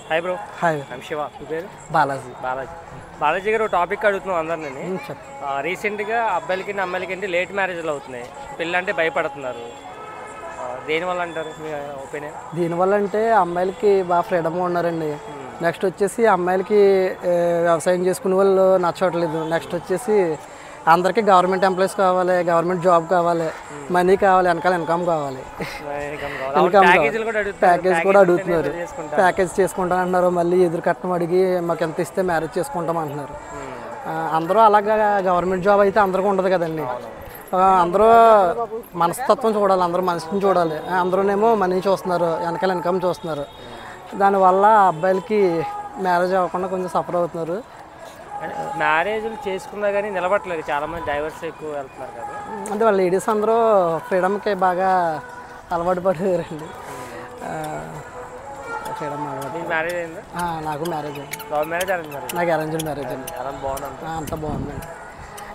Hi bro. Hi, I'm Shiva. మీ పేరు? బాలాజీ. బాలాజీ గారు టాపిక్ అడుగుతున్నాం అందరినీ. రీసెంట్గా అబ్బాయిలకి అమ్మాయిలకి లేట్ మ్యారేజ్లు అవుతున్నాయి, పెళ్ళి అంటే భయపడుతున్నారు. దేనివల్ల అంటారు మీ ఒపీనియన్? దీనివల్ల అంటే అమ్మాయిలకి బాగా ఫ్రీడమ్గా ఉన్నారండి. నెక్స్ట్ వచ్చేసి అమ్మాయిలకి వ్యవసాయం చేసుకునే వాళ్ళు నచ్చట్లేదు. నెక్స్ట్ వచ్చేసి అందరికీ గవర్నమెంట్ ఎంప్లాయీస్ కావాలి, గవర్నమెంట్ జాబ్ కావాలి, మనీ కావాలి, వెనకాల ఇన్కమ్ కావాలి. ప్యాకేజ్ కూడా అడుగుతున్నారు. ప్యాకేజ్ చేసుకుంటాం అంటున్నారు, మళ్ళీ ఎదురు కట్నం అడిగి మాకు ఎంత ఇస్తే మ్యారేజ్ చేసుకుంటాం అంటున్నారు. అందరూ అలాగా గవర్నమెంట్ జాబ్ అయితే అందరికీ ఉండదు కదండి. అందరూ మనస్తత్వం చూడాలి, అందరూ మనిషిని చూడాలి. అందరూనేమో మనీ చూస్తున్నారు, వెనకాల ఇన్కమ్ చూస్తున్నారు. దానివల్ల అబ్బాయిలకి మ్యారేజ్ అవ్వకుండా కొంచెం సఫర్ అవుతున్నారు. మ్యారేజ్లు చేసుకున్నా కానీ నిలబట్టలేదు, చాలామంది డైవర్స్ ఎక్కువ వెళ్తున్నారు కదా. అంటే వాళ్ళ లేడీస్ అందరూ ఫ్రీడమ్కి బాగా అలవాటు పడేవారండి. ఫ్రీడమ్ అలవాటు. మ్యారేజ్ అయిందా? నాకు మ్యారేజ్ అయింది. లవ్ మ్యారేజ్ అయింది? నాకు అరేంజ్డ్ మ్యారేజ్ అండి. అంత బాగుందండి.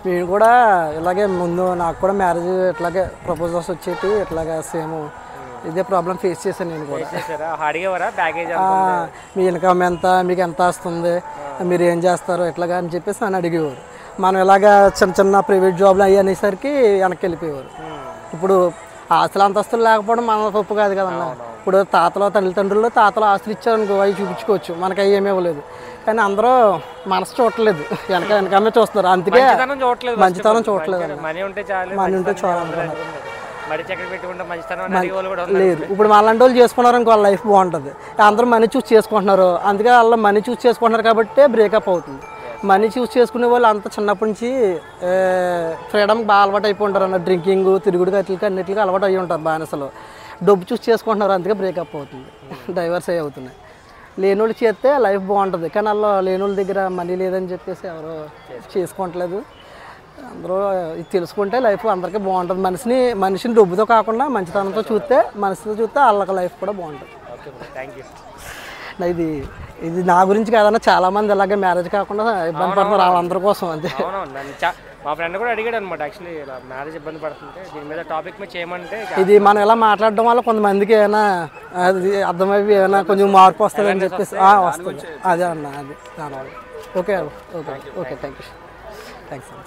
నేను కూడా ఇలాగే ముందు నాకు కూడా మ్యారేజ్ ఇట్లాగే ప్రపోజల్స్ వచ్చేటి, ఇట్లాగా సేమ్ ఇదే ప్రాబ్లం ఫేస్ చేశాను నేను కూడా. మీ ఇన్కమ్ ఎంత, మీకు ఎంత వస్తుంది, మీరు ఏం చేస్తారు ఇట్లాగా అని చెప్పేసి నన్ను అడిగేవారు. మనం ఇలాగా చిన్న చిన్న ప్రైవేట్ జాబ్లు అయ్యి అనేసరికి వెనక్కి వెళ్ళిపోయేవారు. ఇప్పుడు ఆస్తులు అంతస్తులు లేకపోవడం మన తప్పు కాదు కదన్నా. ఇప్పుడు తల్లిదండ్రులు తాతలు ఆస్తులు ఇచ్చారనుకో, అవి చూపించుకోవచ్చు, మనకి అవి ఏమీ ఇవ్వలేదు. కానీ అందరూ మనసు చూడలేదు, వెనకమే చూస్తున్నారు. అందుకే మంచితనం చూడలేదు. మనీ ఉంటే చాలు అనుకున్నారు. లేదు, ఇప్పుడు మనలాంటి వాళ్ళు చేసుకున్నారు అనుకో, వాళ్ళ లైఫ్ బాగుంటుంది. అందరూ మనీ చూస్ చేసుకుంటున్నారు, అందుకే వాళ్ళు మనీ చూస్ చేసుకుంటున్నారు కాబట్టి బ్రేకప్ అవుతుంది. మనీ చూస్ చేసుకునే వాళ్ళు అంత చిన్నప్పటి నుంచి ఫ్రీడమ్కి బాగా అలవాటు అయిపోయి ఉంటారు అన్న. డ్రింకింగ్, తిరుగుడు గట్లకి అన్నిటికీ అలవాటు అయ్యి ఉంటారు బానిసలు. డబ్బు చూస్ చేసుకుంటున్నారు, అందుకే బ్రేకప్ అవుతుంది, డైవర్స్ అయ్యి అవుతున్నాయి. లేనోళ్ళు చేస్తే లైఫ్ బాగుంటుంది, కానీ వాళ్ళు లేనోళ్ళ దగ్గర మనీ లేదని చెప్పేసి ఎవరు చేసుకోవట్లేదు. అందరూ ఇది తెలుసుకుంటే లైఫ్ అందరికీ బాగుంటుంది. మనిషిని డబ్బుతో కాకుండా మంచితనంతో చూస్తే, మనసుతో చూస్తే వాళ్ళకి లైఫ్ కూడా బాగుంటుంది. ఇది నా గురించి కాదన్నా, చాలా మంది ఇలాగే మ్యారేజ్ కాకుండా ఇబ్బంది పడుతున్నారు, వాళ్ళందరి కోసం. అంతే. మా ఫ్రెండ్ కూడా అడిగాడు అనమాట, యాక్చువల్లీ ఇలా మ్యారేజ్ ఇబ్బంది పడుతుంటే దీని మీద టాపిక్ మీద చేయమంటే. ఇది మనం ఎలా మాట్లాడడం వల్ల కొంతమందికి ఏమైనా అది అర్థమయ్యి ఏమైనా కొంచెం మార్పు వస్తుంది అని చెప్పేసి వస్తుంది. అదే అన్న, అది దానివల్ల. Okay okay okay, thank you, thanks అన్న.